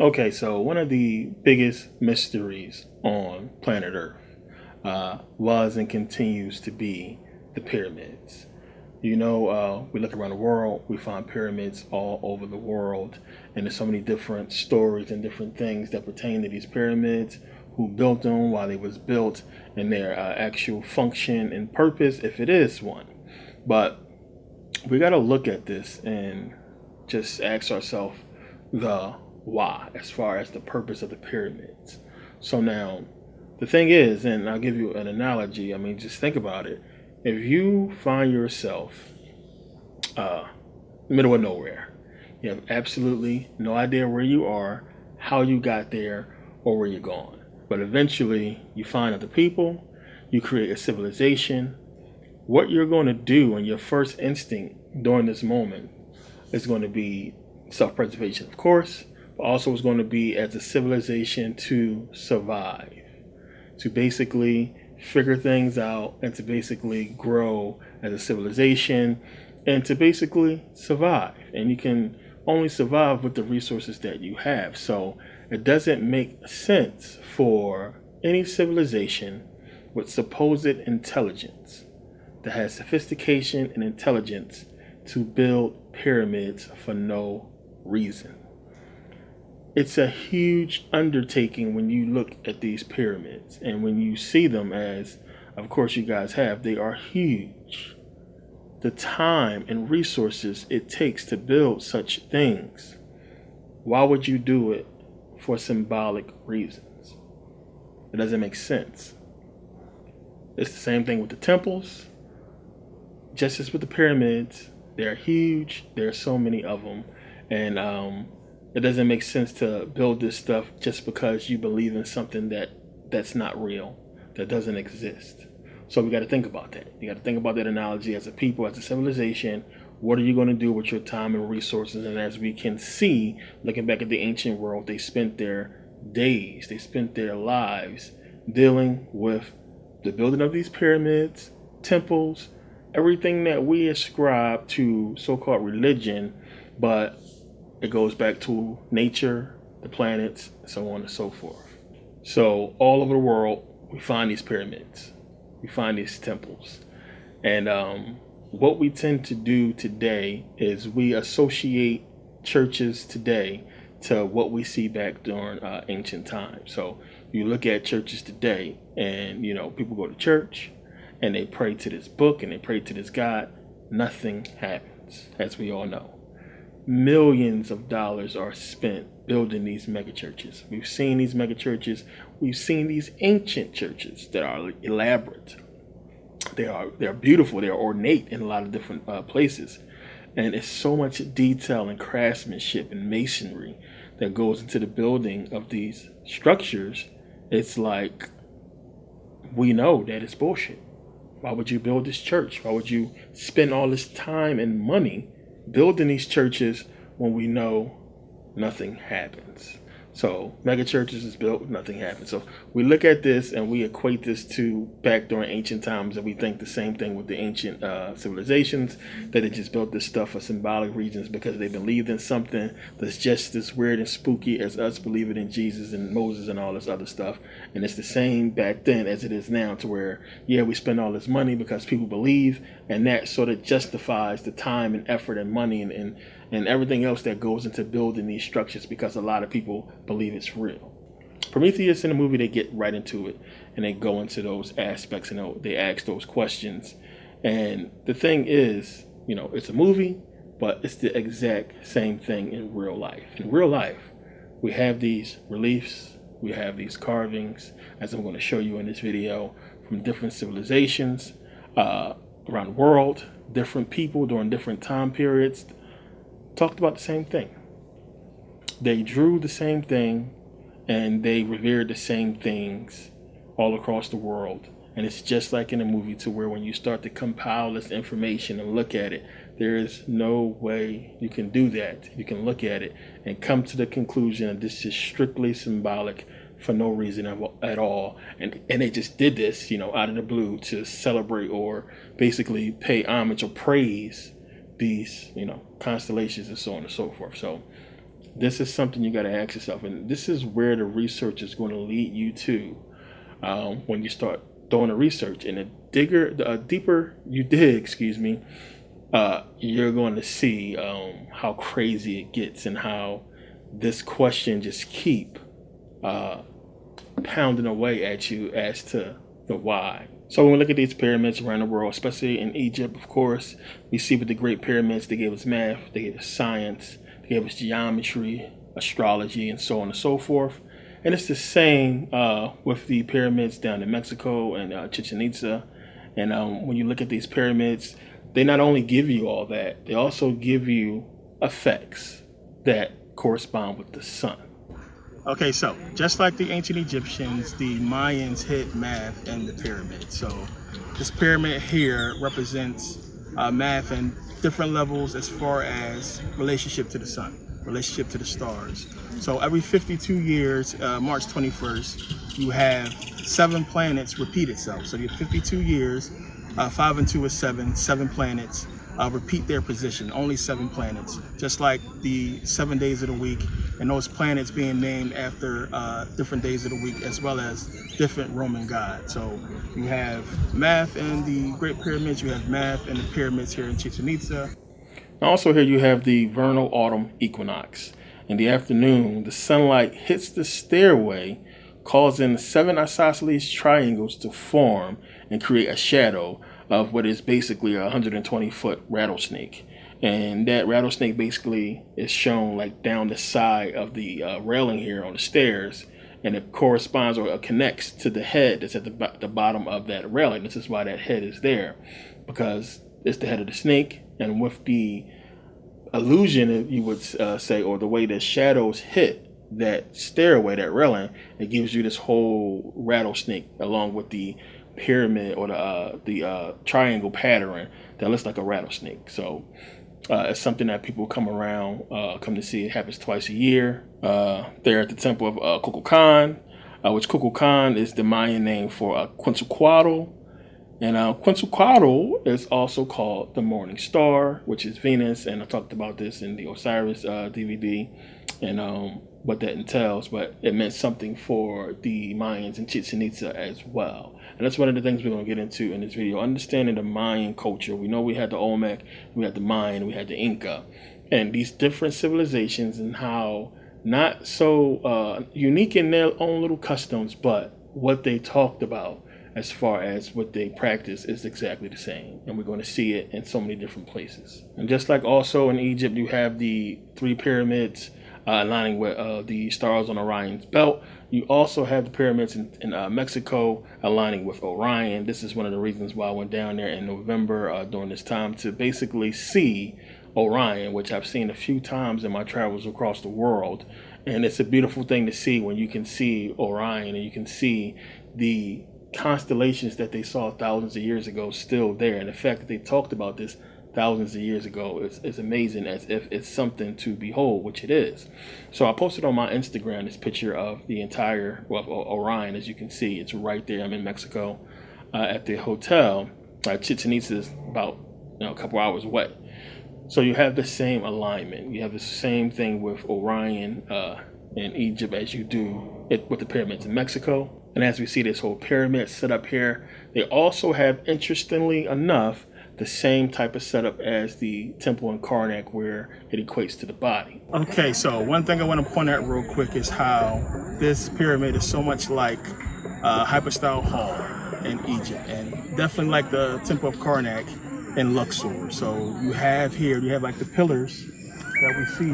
Okay, so one of the biggest mysteries on planet Earth was and continues to be the pyramids. We look around the world, we find pyramids all over the world, and there's so many different stories and different things that pertain to these pyramids, who built them, why they was built, and their actual function and purpose, if it is one. But we got to look at this and just ask ourselves the why as far as the purpose of the pyramids. So now, the thing is, and I'll give you an analogy. I mean, just think about it. If you find yourself in the middle of nowhere, you have absolutely no idea where you are, how you got there, or where you're going. But eventually, you find other people, you create a civilization. What you're going to do, and your first instinct during this moment, is going to be self-preservation, of course, but also is going to be as a civilization to survive, to basically figure things out, and to basically grow as a civilization, and to basically survive. And you can only survive with the resources that you have. So it doesn't make sense for any civilization with supposed intelligence, that has sophistication and intelligence, to build pyramids for no reason. It's a huge undertaking when you look at these pyramids and when you see them, as of course you guys have. They are huge. The time and resources it takes to build such things, why would you do it for symbolic reasons? It doesn't make sense. It's the same thing with the temples, just as with the pyramids. They're huge. There are so many of them, and it doesn't make sense to build this stuff just because you believe in something that's not real, that doesn't exist. So we got to think about that. You got to think about that analogy as a people, as a civilization. What are you going to do with your time and resources? And as we can see, looking back at the ancient world, they spent their days, they spent their lives dealing with the building of these pyramids, temples, everything that we ascribe to so-called religion, but it goes back to nature, the planets, so on and so forth. So all over the world, we find these pyramids, we find these temples, and what we tend to do today is we associate churches today to what we see back during ancient times. So you look at churches today, and people go to church and they pray to this book and they pray to this God. Nothing happens, as we all know. Millions of dollars are spent building these megachurches. We've seen these megachurches. We've seen these ancient churches that are elaborate. They're beautiful. They're ornate in a lot of different places, and it's so much detail and craftsmanship and masonry that goes into the building of these structures. It's like, we know that it's bullshit. Why would you build this church? Why would you spend all this time and money building these churches when we know nothing happens? So mega churches is built, nothing happens. So we look at this and we equate this to back during ancient times, and we think the same thing with the ancient civilizations, that they just built this stuff for symbolic reasons because they believed in something that's just as weird and spooky as us believing in Jesus and Moses and all this other stuff. And it's the same back then as it is now, to where, yeah, we spend all this money because people believe, and that sort of justifies the time and effort and money and everything else that goes into building these structures, because a lot of people believe it's real. Prometheus, in the movie, they get right into it and they go into those aspects and they ask those questions. And the thing is, it's a movie, but it's the exact same thing in real life. In real life, we have these reliefs, we have these carvings, as I'm going to show you in this video, from different civilizations around the world, different people during different time periods, talked about the same thing. They drew the same thing and they revered the same things all across the world. And it's just like in a movie, to where when you start to compile this information and look at it, there is no way you can do that. You can look at it and come to the conclusion that this is strictly symbolic for no reason at all. And they just did this, out of the blue, to celebrate or basically pay homage or praise these, constellations and so on and so forth. So This is something you got to ask yourself, and this is where the research is going to lead you to when you start doing the research. And the deeper you dig, you're going to see how crazy it gets and how this question just keep pounding away at you as to the why. So when we look at these pyramids around the world, especially in Egypt, of course, we see with the Great Pyramids, they gave us math, they gave us science, they gave us geometry, astrology, and so on and so forth. And it's the same with the pyramids down in Mexico and Chichen Itza. And when you look at these pyramids, they not only give you all that, they also give you effects that correspond with the sun. Okay, so just like the ancient Egyptians, the Mayans hid math in the pyramid. So this pyramid here represents math in different levels as far as relationship to the sun, relationship to the stars. So every 52 years, March 21st, you have 7 planets repeat itself. So you have 52 years, 5 and 2 is 7 planets repeat their position, only 7 planets, just like the 7 days of the week, and those planets being named after different days of the week, as well as different Roman gods. So you have math in the Great Pyramids, you have math in the pyramids here in Chichen Itza. And also here you have the vernal autumn equinox. In the afternoon, the sunlight hits the stairway, causing 7 isosceles triangles to form and create a shadow of what is basically a 120-foot rattlesnake. And that rattlesnake basically is shown like down the side of the railing here on the stairs, and it corresponds or connects to the head that's at the bottom of that railing. This is why that head is there, because it's the head of the snake. And with the illusion, you would say, or the way the shadows hit that stairway, that railing, it gives you this whole rattlesnake along with the pyramid or the triangle pattern that looks like a rattlesnake. So it's something that people come to see. It happens twice a year. They're at the temple of Kukulkan, which Kukulkan is the Mayan name for Quetzalcoatl. And Quetzalcoatl is also called the morning star, which is Venus. And I talked about this in the Osiris DVD and what that entails. But it meant something for the Mayans in Chichen Itza as well. And that's one of the things we're going to get into in this video. Understanding the Mayan culture. We know we had the Olmec, we had the Mayan, we had the Inca. And these different civilizations and how not so unique in their own little customs, but what they talked about as far as what they practice is exactly the same. And we're going to see it in so many different places. And just like also in Egypt, you have the 3 pyramids aligning with the stars on Orion's belt. You also have the pyramids in Mexico aligning with Orion. This is one of the reasons why I went down there in November during this time to basically see Orion, which I've seen a few times in my travels across the world. And it's a beautiful thing to see when you can see Orion and you can see the constellations that they saw thousands of years ago still there. And the fact that they talked about this thousands of years ago is amazing, as if it's something to behold, which it is. So I posted on my Instagram this picture of the entire Orion. As you can see, it's right there. I'm in Mexico at the hotel. Chichen Itza is about a couple hours away. So you have the same alignment. You have the same thing with Orion in Egypt as you do it with the pyramids in Mexico. And as we see this whole pyramid set up here, they also have, interestingly enough, the same type of setup as the temple in Karnak, where it equates to the body. Okay, so one thing I want to point out real quick is how this pyramid is so much like Hypostyle Hall in Egypt, and definitely like the temple of Karnak in Luxor. So you have like the pillars that we see,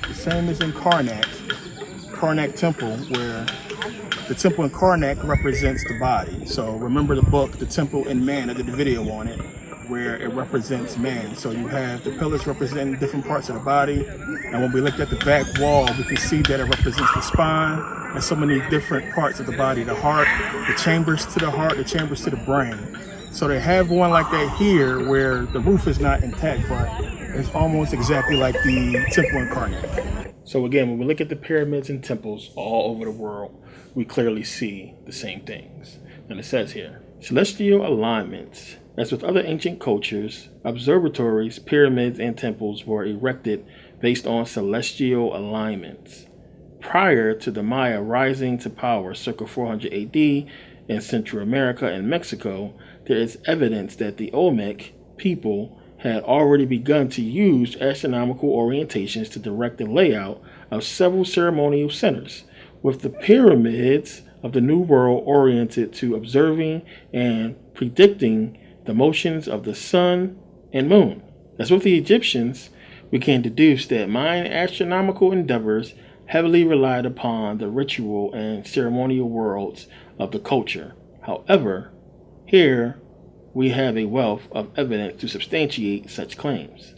the same as in Karnak temple, where the temple in Karnak represents the body. So remember the book, The Temple in Man, I did a video on it, where it represents man. So you have the pillars representing different parts of the body. And when we looked at the back wall, we can see that it represents the spine and so many different parts of the body, the heart, the chambers to the heart, the chambers to the brain. So they have one like that here where the roof is not intact, but it's almost exactly like the temple in Karnak. So again, when we look at the pyramids and temples all over the world, we clearly see the same things. And it says here, celestial alignments. As with other ancient cultures, observatories, pyramids, and temples were erected based on celestial alignments. Prior to the Maya rising to power circa 400 AD in Central America and Mexico, there is evidence that the Olmec people had already begun to use astronomical orientations to direct the layout of several ceremonial centers, with the pyramids of the New World oriented to observing and predicting the motions of the sun and moon. As with the Egyptians, we can deduce that Mayan astronomical endeavors heavily relied upon the ritual and ceremonial worlds of the culture. However, here we have a wealth of evidence to substantiate such claims.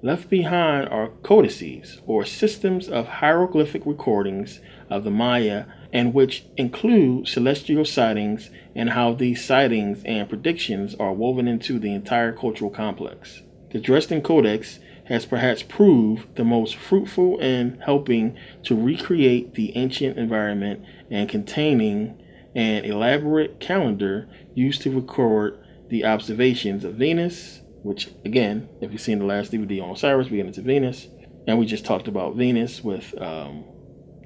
Left behind are codices, or systems of hieroglyphic recordings of the Maya, and which include celestial sightings and how these sightings and predictions are woven into the entire cultural complex. The Dresden Codex has perhaps proved the most fruitful in helping to recreate the ancient environment and containing an elaborate calendar used to record the observations of Venus, which, again, if you've seen the last DVD on Osiris, we get into Venus. And we just talked about Venus with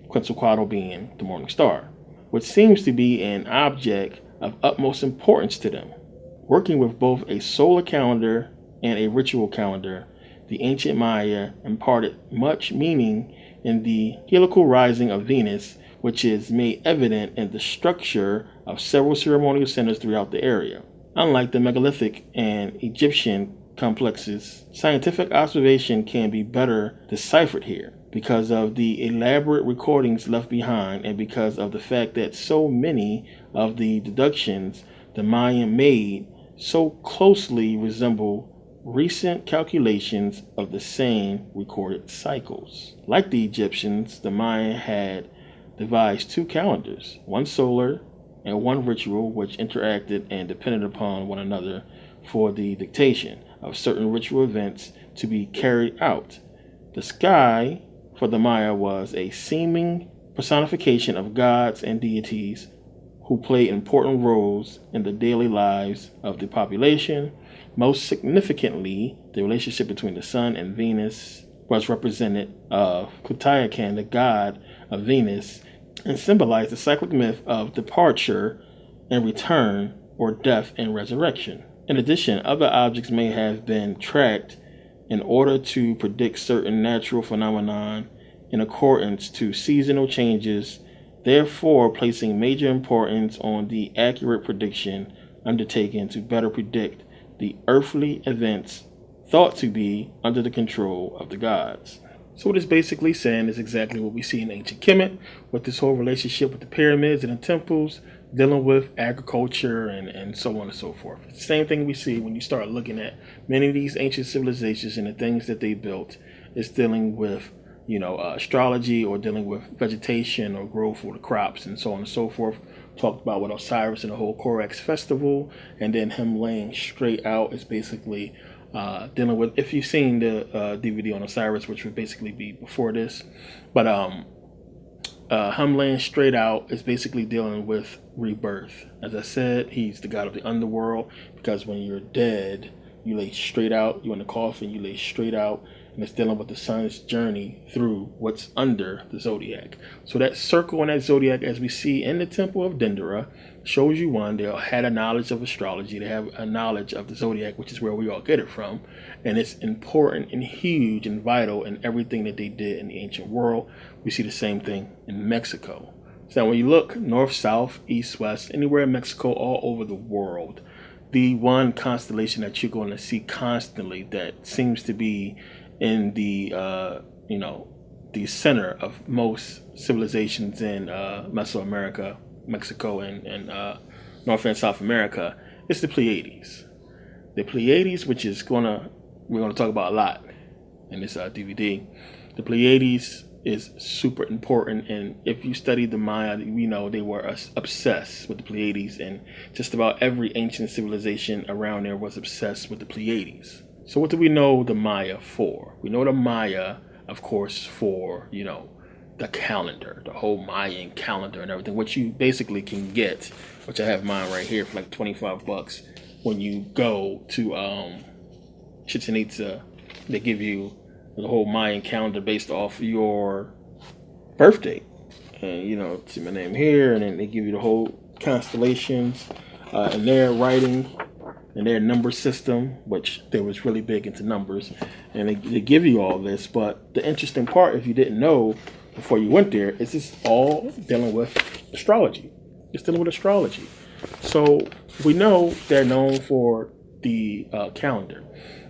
Quetzalcoatl being the morning star, which seems to be an object of utmost importance to them. Working with both a solar calendar and a ritual calendar, the ancient Maya imparted much meaning in the heliacal rising of Venus, which is made evident in the structure of several ceremonial centers throughout the area. Unlike the megalithic and Egyptian complexes, scientific observation can be better deciphered here because of the elaborate recordings left behind and because of the fact that so many of the deductions the Mayan made so closely resemble recent calculations of the same recorded cycles. Like the Egyptians, the Mayan had devised two calendars, one solar and one ritual, which interacted and depended upon one another for the dictation of certain ritual events to be carried out. The sky for the Maya was a seeming personification of gods and deities who played important roles in the daily lives of the population. Most significantly, the relationship between the sun and Venus was represented of Kukulkan, the god of Venus, and symbolized the cyclic myth of departure and return, or death and resurrection. In addition, other objects may have been tracked in order to predict certain natural phenomena in accordance to seasonal changes, therefore placing major importance on the accurate prediction undertaken to better predict the earthly events thought to be under the control of the gods. So what it's basically saying is exactly what we see in ancient Kemet with this whole relationship with the pyramids and the temples, dealing with agriculture and so on and so forth. It's the same thing we see when you start looking at many of these ancient civilizations and the things that they built. It's dealing with, astrology, or dealing with vegetation or growth for the crops and so on and so forth. Talked about with Osiris and the whole Korax festival, and then him laying straight out is basically dealing with, if you've seen the DVD on Osiris, which would basically be before this, but him laying straight out is basically dealing with rebirth. As I said, he's the god of the underworld, because when you're dead, you lay straight out. You're in the coffin, you lay straight out, and it's dealing with the sun's journey through what's under the zodiac. So that circle in that zodiac, as we see in the temple of Dendera, shows you one, they had a knowledge of astrology, they have a knowledge of the zodiac, which is where we all get it from, and it's important and huge and vital in everything that they did in the ancient world. We see the same thing in Mexico. So when you look north, south, east, west, anywhere in Mexico, all over the world, the one constellation that you're going to see constantly that seems to be in the the center of most civilizations in Mesoamerica, Mexico, and North and South America, is the Pleiades. The Pleiades, which is we're gonna talk about a lot in this DVD. The Pleiades is super important, and if you study the Maya, we know they were obsessed with the Pleiades, and just about every ancient civilization around there was obsessed with the Pleiades. So what do we know the Maya for? We know the Maya, of course, for, the calendar, the whole Mayan calendar and everything, which you basically can get, which I have mine right here for like $25 when you go to Chichen Itza. They give you the whole Mayan calendar based off your birth date. And see my name here, and then they give you the whole constellations and their writing and their number system, which they was really big into numbers, and they give you all this. But the interesting part, if you didn't know before you went there, is it's all dealing with astrology. It's dealing with astrology. So we know they're known for the calendar.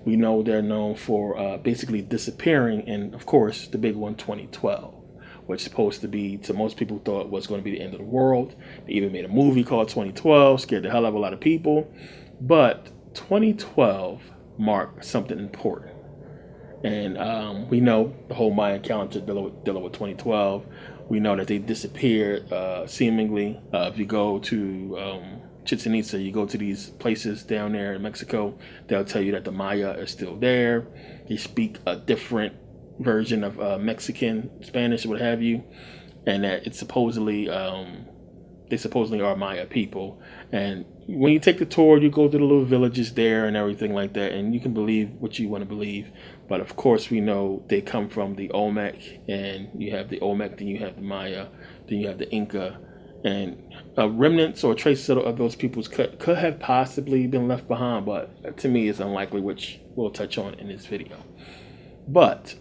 We know they're known for basically disappearing, and of course the big one, 2012. Which is supposed to be, to most people, thought was going to be the end of the world. They even made a movie called 2012, scared the hell out of a lot of people. But 2012 marked something important. And we know the whole Mayan calendar dealing with 2012. We know that they disappeared seemingly. If you go to Chichen Itza, you go to these places down there in Mexico, they'll tell you that the Maya is still there. They speak a different version of Mexican, Spanish, what have you, and that it's supposedly they supposedly are Maya people. And when you take the tour, you go to the little villages there and everything like that, and you can believe what you want to believe. But of course, we know they come from the Olmec, and you have the Olmec, then you have the Maya, then you have the Inca, and remnants or traces of those peoples could have possibly been left behind, but to me, it's unlikely, which we'll touch on in this video. But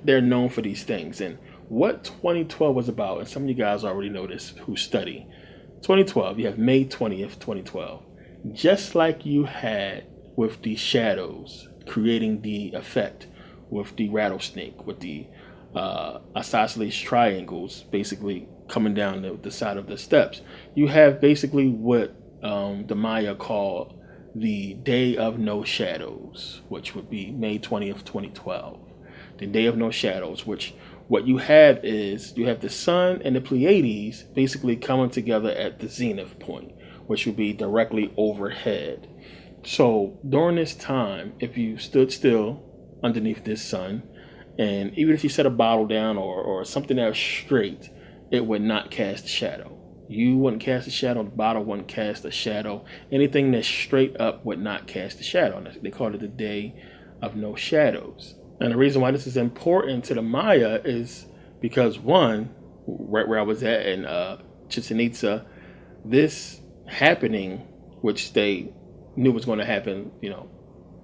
they're known for these things. And what 2012 was about, and some of you guys already know this who study, 2012, you have May 20th, 2012. Just like you had with the shadows creating the effect with the rattlesnake, with the isosceles triangles basically coming down the side of the steps, you have basically what the Maya call the Day of No Shadows, which would be May 20th, 2012. The Day of No Shadows, which what you have is you have the sun and the Pleiades basically coming together at the zenith point, which would be directly overhead. So during this time, if you stood still underneath this sun, and even if you set a bottle down or something that was straight, it would not cast a shadow. You wouldn't cast a shadow, the bottle wouldn't cast a shadow. Anything that's straight up would not cast a shadow. They call it the Day of No Shadows. And the reason why this is important to the Maya is because, one, right where I was at in Chichen Itza, this happening, which they knew was going to happen,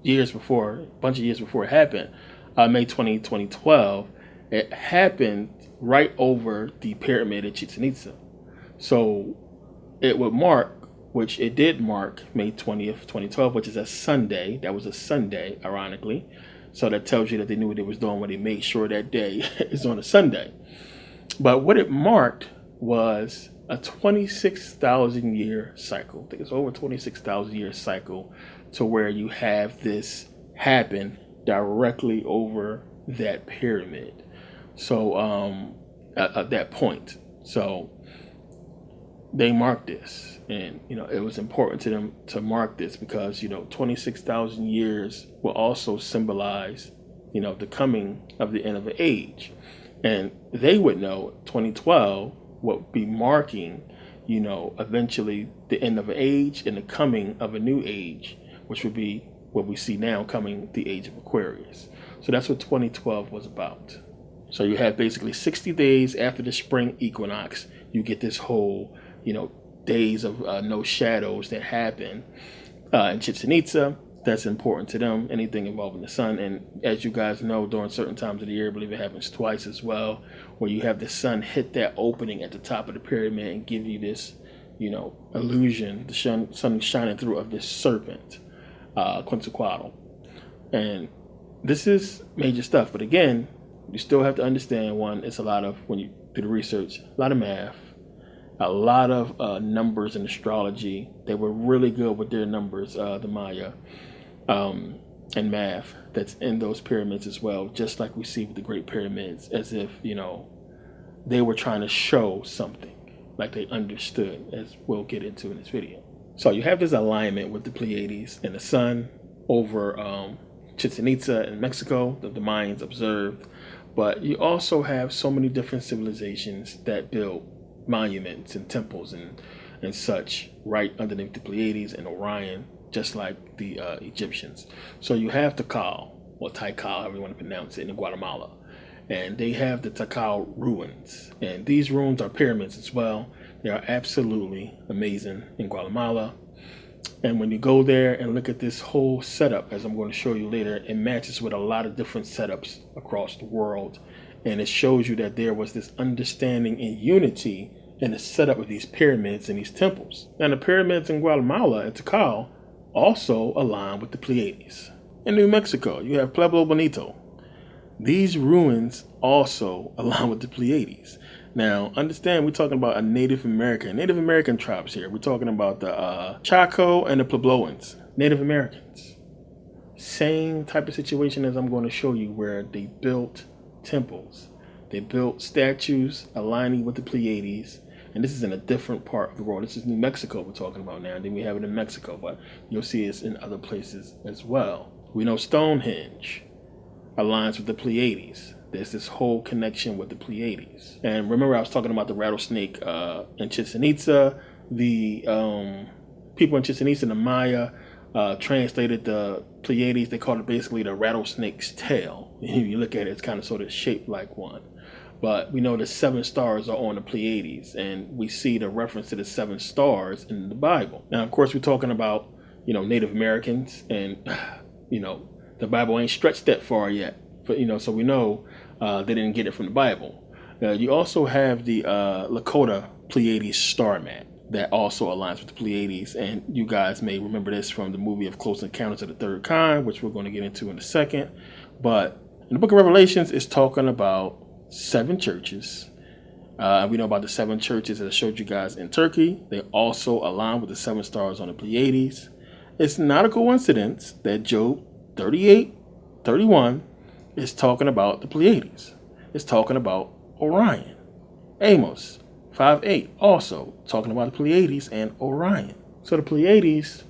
years before, a bunch of years before it happened, May 20, 2012, it happened right over the pyramid at Chichen Itza. So it would mark, which it did mark, May 20th, 2012, which is a Sunday. That was a Sunday, ironically. So that tells you that they knew what they was doing when they made sure that day is on a Sunday. But what it marked was a 26,000 year cycle. I think it's over 26,000 year cycle to where you have this happen directly over that pyramid. So at that point. So they marked this, and it was important to them to mark this because 26,000 years will also symbolize the coming of the end of an age, and they would know 2012 would be marking eventually the end of an age and the coming of a new age, which would be what we see now coming, the age of Aquarius. So that's what 2012 was about. So you have basically 60 days after the spring equinox, you get this whole days of no shadows that happen in Chichen Itza. That's important to them, anything involving the sun. And as you guys know, during certain times of the year, I believe it happens twice as well, where you have the sun hit that opening at the top of the pyramid and give you this illusion, the sun shining through, of this serpent, Quetzalcoatl. And this is major stuff, but again, you still have to understand, one, it's a lot of, when you do the research, a lot of math, a lot of numbers in astrology. They were really good with their numbers, the Maya, and math that's in those pyramids as well, just like we see with the Great Pyramids, as if, they were trying to show something, like they understood, as we'll get into in this video. So you have this alignment with the Pleiades and the sun over Chichen Itza in Mexico that the Mayans observed, but you also have so many different civilizations that built monuments and temples and such right underneath the Pleiades and Orion, just like the Egyptians. So you have Tikal, or Tikal, however you want to pronounce it, in Guatemala. And they have the Tikal ruins. And these ruins are pyramids as well. They are absolutely amazing in Guatemala. And when you go there and look at this whole setup, as I'm going to show you later, it matches with a lot of different setups across the world. And it shows you that there was this understanding and unity in the setup of these pyramids and these temples. And the pyramids in Guatemala and Tikal also align with the Pleiades. In New Mexico, you have Pueblo Bonito. These ruins also align with the Pleiades. Now, understand we're talking about a Native American tribes here. We're talking about the Chaco and the Puebloans, Native Americans. Same type of situation as I'm going to show you, where they built temples. They built statues aligning with the Pleiades. And this is in a different part of the world. This is New Mexico we're talking about now. And then we have it in Mexico, but you'll see it's in other places as well. We know Stonehenge aligns with the Pleiades. There's this whole connection with the Pleiades. And remember, I was talking about the rattlesnake in Chichen Itza. The people in Chichen Itza, the Maya, translated the Pleiades. They called it basically the rattlesnake's tail. If you look at it, it's kind of sort of shaped like one. But we know the 7 stars are on the Pleiades, and we see the reference to the 7 stars in the Bible. Now, of course, we're talking about, Native Americans, and, the Bible ain't stretched that far yet. But, so we know they didn't get it from the Bible. You also have the Lakota Pleiades star mat that also aligns with the Pleiades. And you guys may remember this from the movie of Close Encounters of the Third Kind, which we're going to get into in a second. But in the book of Revelations, it's talking about 7 churches. We know about the 7 churches that I showed you guys in Turkey. They also align with the 7 stars on the Pleiades. It's not a coincidence that Job 38:31 is talking about the Pleiades. It's talking about Orion. Amos 5:8 also talking about the Pleiades and Orion. So the Pleiades,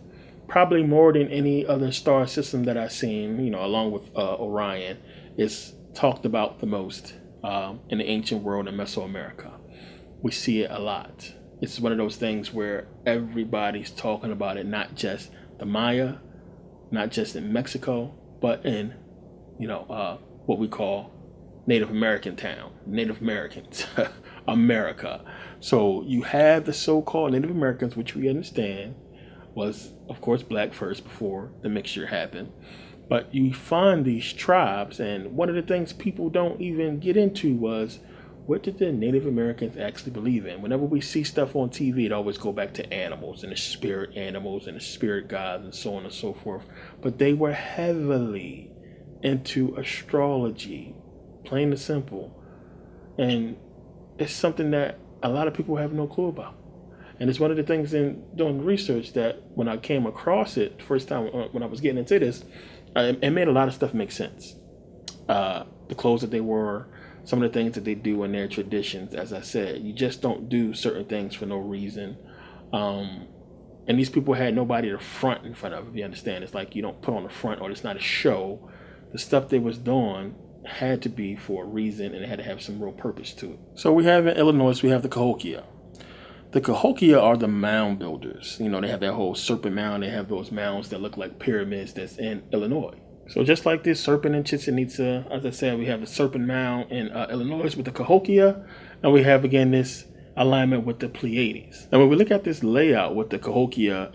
probably more than any other star system that I've seen, along with Orion, is talked about the most in the ancient world in Mesoamerica. We see it a lot. It's one of those things where everybody's talking about it, not just the Maya, not just in Mexico, but in, what we call Native American town, Native Americans, America. So you have the so-called Native Americans, which we understand was, of course, black first before the mixture happened. But you find these tribes, and one of the things people don't even get into was, what did the Native Americans actually believe in? Whenever we see stuff on TV, it always go back to animals and the spirit animals and the spirit gods and so on and so forth. But they were heavily into astrology, plain and simple. And it's something that a lot of people have no clue about. And it's one of the things in doing research that when I came across it, first time when I was getting into this, it made a lot of stuff make sense. The clothes that they wore, some of the things that they do in their traditions. As I said, you just don't do certain things for no reason. And these people had nobody to front in front of, if you understand. It's like you don't put on the front, or it's not a show. The stuff they was doing had to be for a reason, and it had to have some real purpose to it. So we have in Illinois, we have the Cahokia. The Cahokia are the mound builders. They have that whole serpent mound. They have those mounds that look like pyramids that's in Illinois. So just like this serpent in Chichen Itza, as I said, we have the serpent mound in Illinois with the Cahokia, and we have again this alignment with the Pleiades. And when we look at this layout with the Cahokia,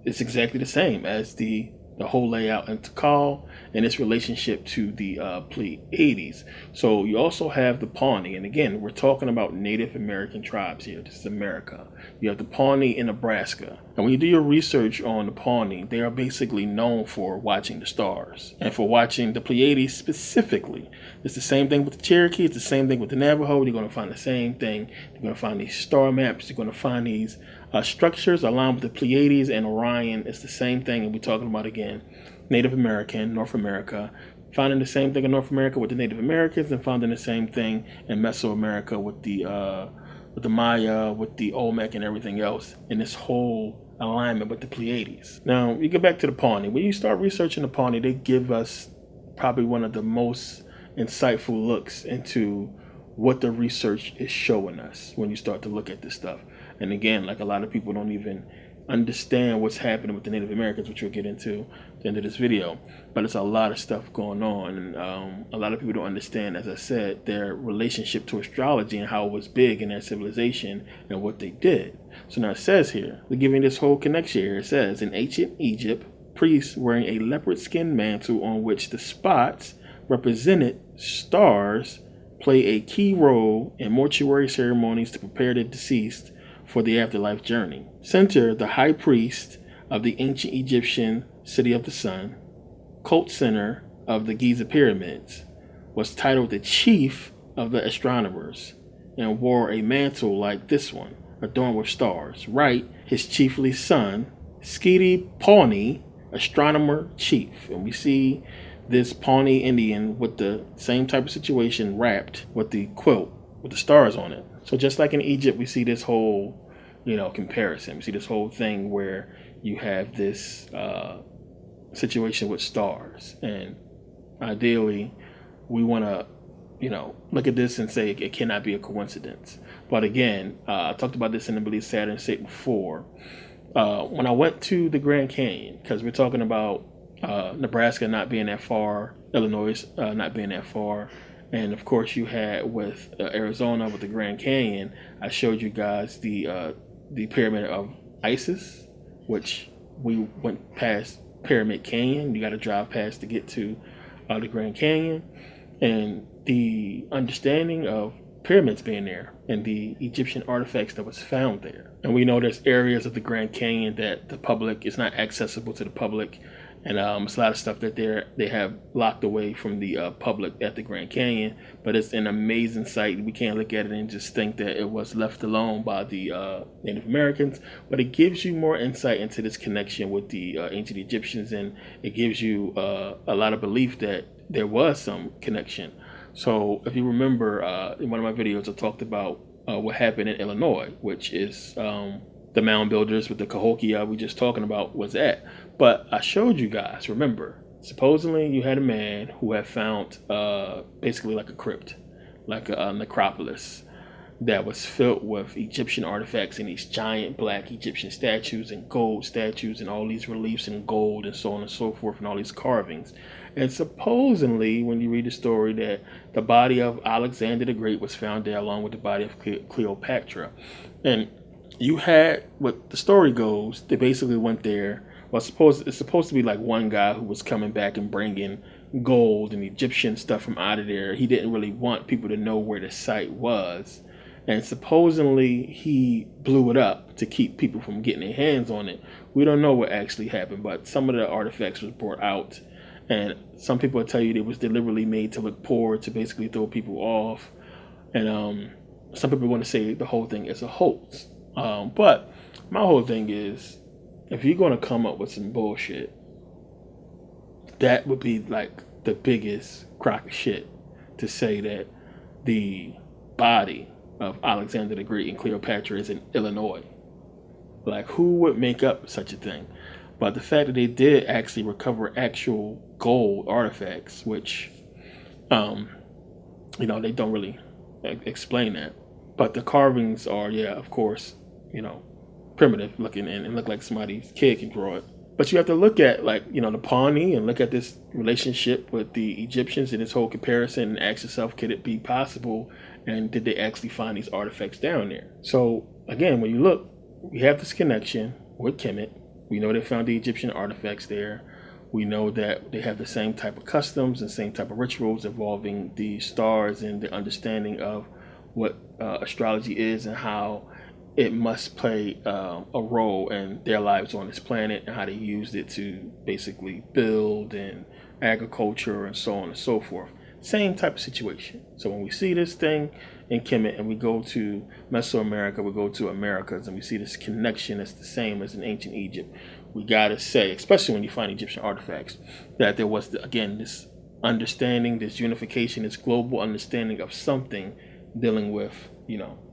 it's exactly the same as the whole layout in Tikal and its relationship to the Pleiades. So you also have the Pawnee, and again, we're talking about Native American tribes here. This is America. You have the Pawnee in Nebraska. And when you do your research on the Pawnee, they are basically known for watching the stars and for watching the Pleiades specifically. It's the same thing with the Cherokee. It's the same thing with the Navajo. You're going to find the same thing. You're going to find these star maps. You're going to find these structures along with the Pleiades and Orion. It's the same thing, and we're talking about, again, Native American, North America, finding the same thing in North America with the Native Americans, and finding the same thing in Mesoamerica with the Maya, with the Olmec and everything else, in this whole alignment with the Pleiades. Now, you get back to the Pawnee. When you start researching the Pawnee, they give us probably one of the most insightful looks into what the research is showing us when you start to look at this stuff. And again, like a lot of people don't even understand what's happening with the Native Americans, which we'll get into at the end of this video. But it's a lot of stuff going on, and a lot of people don't understand, as I said, their relationship to astrology and how it was big in their civilization and what they did. So now it says here, we're giving this whole connection here. It says, in ancient Egypt, priests wearing a leopard skin mantle on which the spots represented stars play a key role in mortuary ceremonies to prepare the deceased for the afterlife journey. Center, the high priest of the ancient Egyptian city of the sun, cult center of the Giza pyramids, was titled the chief of the astronomers and wore a mantle like this one, adorned with stars. Right, his chiefly son, Skidi Pawnee, astronomer chief. And we see this Pawnee Indian with the same type of situation wrapped with the quilt with the stars on it. So just like in Egypt, we see this whole, comparison. We see this whole thing where you have this situation with stars. And ideally, we want to, look at this and say it cannot be a coincidence. But again, I talked about this in the Believe Saturn State before. When I went to the Grand Canyon, because we're talking about Nebraska not being that far, Illinois not being that far, and of course you had with Arizona with the Grand Canyon. I showed you guys the Pyramid of Isis, which we went past Pyramid Canyon. You got to drive past to get to the Grand Canyon, and the understanding of pyramids being there and the Egyptian artifacts that was found there. And we know there's areas of the Grand Canyon that the public is not accessible to the public, and it's a lot of stuff that they have locked away from the public at the Grand Canyon. But it's an amazing site. We can't look at it and just think that it was left alone by the Native Americans, but it gives you more insight into this connection with the ancient Egyptians, and it gives you a lot of belief that there was some connection. So if you remember, in one of my videos, I talked about what happened in Illinois, which is the mound builders with the Cahokia we just talking about was at. But I showed you guys, remember, supposedly you had a man who had found basically like a crypt, like a necropolis that was filled with Egyptian artifacts and these giant black Egyptian statues and gold statues and all these reliefs in gold and so on and so forth and all these carvings. And supposedly, when you read the story, that the body of Alexander the Great was found there along with the body of Cleopatra. And you had, what the story goes, they basically went there. Well, it's supposed to be like one guy who was coming back and bringing gold and Egyptian stuff from out of there. He didn't really want people to know where the site was. And supposedly he blew it up to keep people from getting their hands on it. We don't know what actually happened, but some of the artifacts was brought out. And some people will tell you it was deliberately made to look poor, to basically throw people off. And some people want to say the whole thing is a hoax. But my whole thing is, if you're going to come up with some bullshit, that would be like the biggest crock of shit, to say that the body of Alexander the Great and Cleopatra is in Illinois. Like, who would make up such a thing? But the fact that they did actually recover actual gold artifacts, which, they don't really explain that. But the carvings are, of course, primitive looking and look like somebody's kid can draw it. But you have to look at, the Pawnee and look at this relationship with the Egyptians and this whole comparison and ask yourself, could it be possible? And did they actually find these artifacts down there? So, again, when you look, we have this connection with Kemet. We know they found the Egyptian artifacts there. We know that they have the same type of customs and same type of rituals involving the stars and the understanding of what astrology is and how it must play a role in their lives on this planet, and how they used it to basically build and agriculture and so on and so forth. Same type of situation. So when we see this thing in Kemet and we go to Mesoamerica, we go to Americas, and we see this connection that's the same as in ancient Egypt, we gotta say, especially when you find Egyptian artifacts, that there was, again, this understanding, this unification, this global understanding of something dealing with,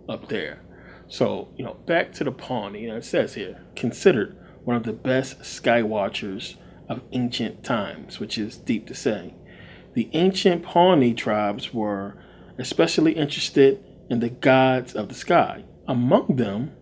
up there. So, back to the Pawnee, it says here, considered one of the best sky watchers of ancient times, which is deep to say. The ancient Pawnee tribes were especially interested in the gods of the sky. Among them,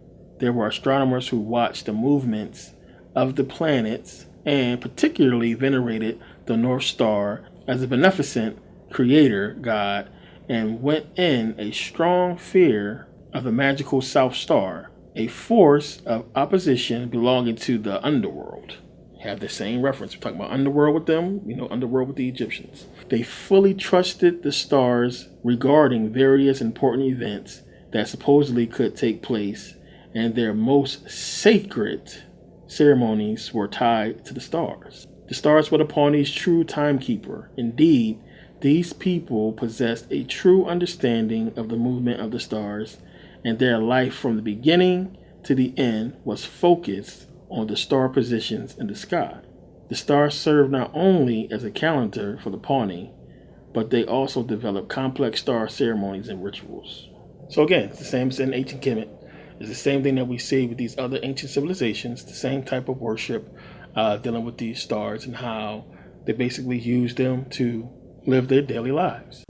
there were astronomers who watched the movements of the planets and particularly venerated the North Star as a beneficent creator god and went in a strong fear of the magical South Star, a force of opposition belonging to the underworld. Have the same reference. We're talking about underworld with them, underworld with the Egyptians. They fully trusted the stars regarding various important events that supposedly could take place, and their most sacred ceremonies were tied to the stars. The stars were the Pawnees' true timekeeper. Indeed, these people possessed a true understanding of the movement of the stars, and their life from the beginning to the end was focused on the star positions in the sky. The stars served not only as a calendar for the Pawnee, but they also developed complex star ceremonies and rituals. So again, it's the same as in ancient Kemet. It's the same thing that we see with these other ancient civilizations, the same type of worship dealing with these stars and how they basically use them to live their daily lives.